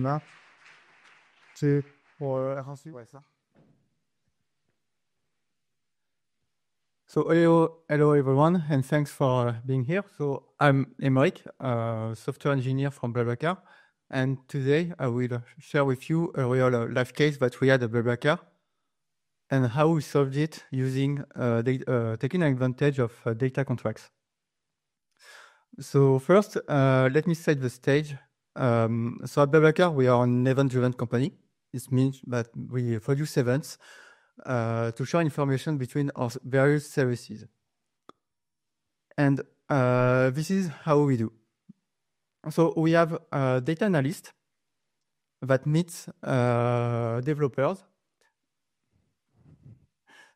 Là, c'est pour RNC. Ouais, ça. So hello everyone, and thanks for being here. So I'm Emeric, software engineer from BlaBlaCar, and today I will share with you a real life case that we had at BlaBlaCar and how we solved it using taking advantage of data contracts. So first, let me set the stage. So at BlaBlaCar, we are an event-driven company. This means that we produce events to share information between our various services. And this is how we do. So we have a data analyst that meets developers.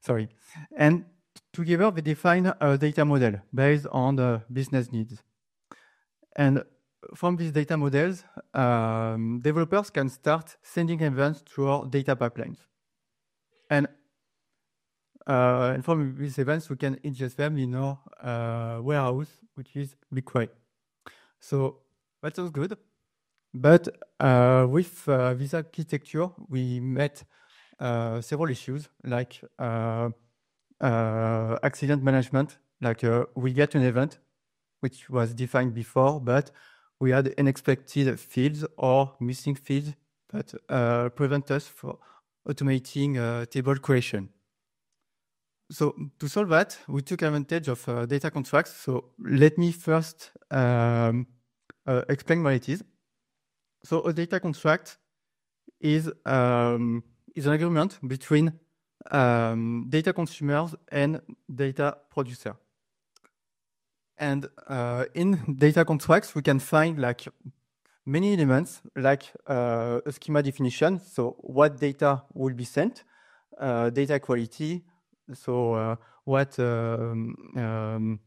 Sorry. And together they define a data model based on the business needs. And from these data models, developers can start sending events to our data pipelines. And from these events, we can ingest them in our warehouse, which is BigQuery. So that sounds good. But with this architecture, we met several issues like accident management. Like we get an event which was defined before, but we had unexpected fields or missing fields that prevent us from automating table creation. So to solve that, we took advantage of data contracts. So let me first explain what it is. So a data contract is an agreement between data consumers and data producer. And in data contracts, we can find like many elements, like a schema definition. So what data will be sent, data quality. So what kind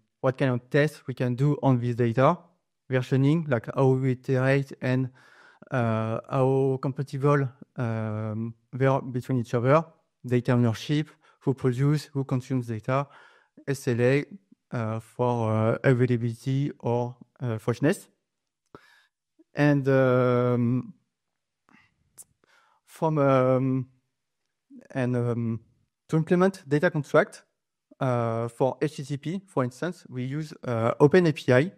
of tests we can do on this data, versioning, like how we iterate and how compatible they are between each other, data ownership, who produce, who consumes data, SLA for availability or freshness. And to implement data contract for HTTP, for instance, we use OpenAPI.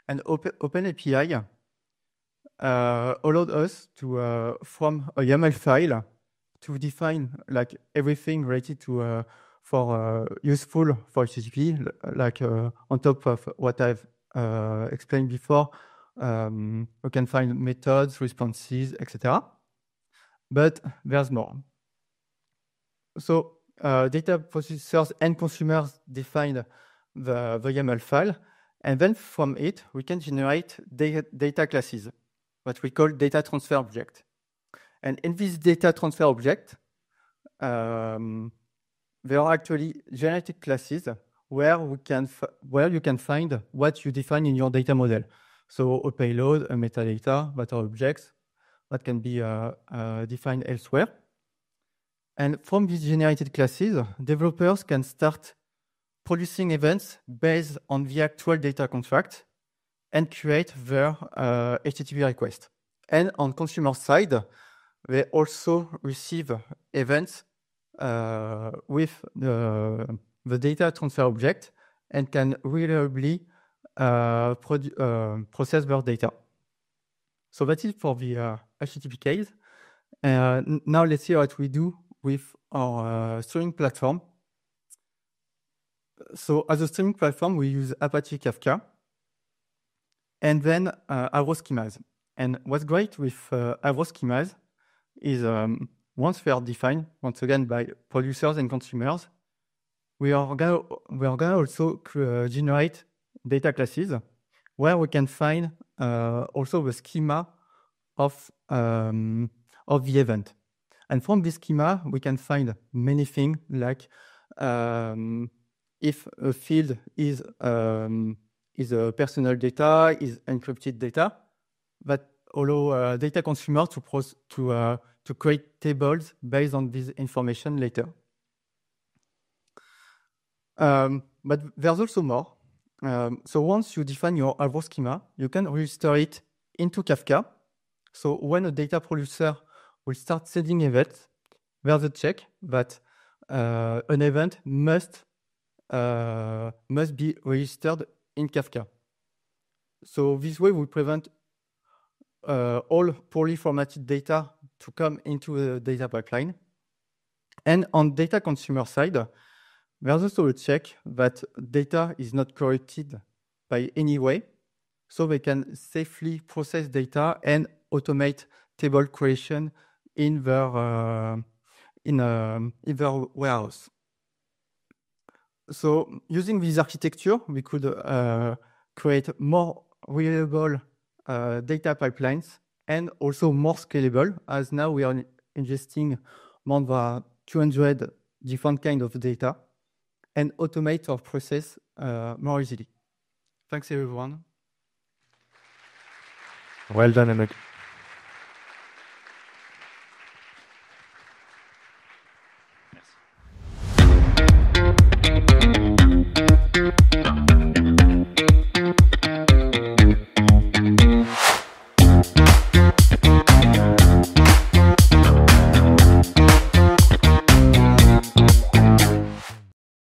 And OpenAPI allowed us to, from a YAML file, to define like everything related to useful for HTTP, like on top of what I've explained before. We can find methods, responses, etc. But there's more. So data processors and consumers define the YAML file, and then from it, we can generate data classes, what we call data transfer object. And in this data transfer object, there are actually generated classes where you can find what you define in your data model. So a payload, a metadata, that are objects that can be defined elsewhere. And from these generated classes, developers can start producing events based on the actual data contract and create their HTTP request. And on consumer side, they also receive events with the data transfer object and can reliably process their data. So that's it for the HTTP case. Now let's see what we do with our streaming platform. So as a streaming platform, we use Apache Kafka and then Avro schemas. And what's great with Avro schemas is once they are defined, once again by producers and consumers, we are gonna also generate data classes where we can find also the schema of the event. And from this schema, we can find many things like if a field is a personal data, is encrypted data, that allow data consumers to create tables based on this information later. But there's also more. So once you define your Avro schema, you can register it into Kafka. So when a data producer will start sending events, there's a check that an event must be registered in Kafka. So this way we prevent all poorly formatted data to come into the data pipeline. And on data consumer side, there's also a check that data is not corrupted by any way, so they can safely process data and automate table creation in their warehouse. So using this architecture, we could create more reliable data pipelines and also more scalable, as now we are ingesting more than 200 different kinds of data, and automate our process more easily. Thanks, everyone. Well done, Enoch.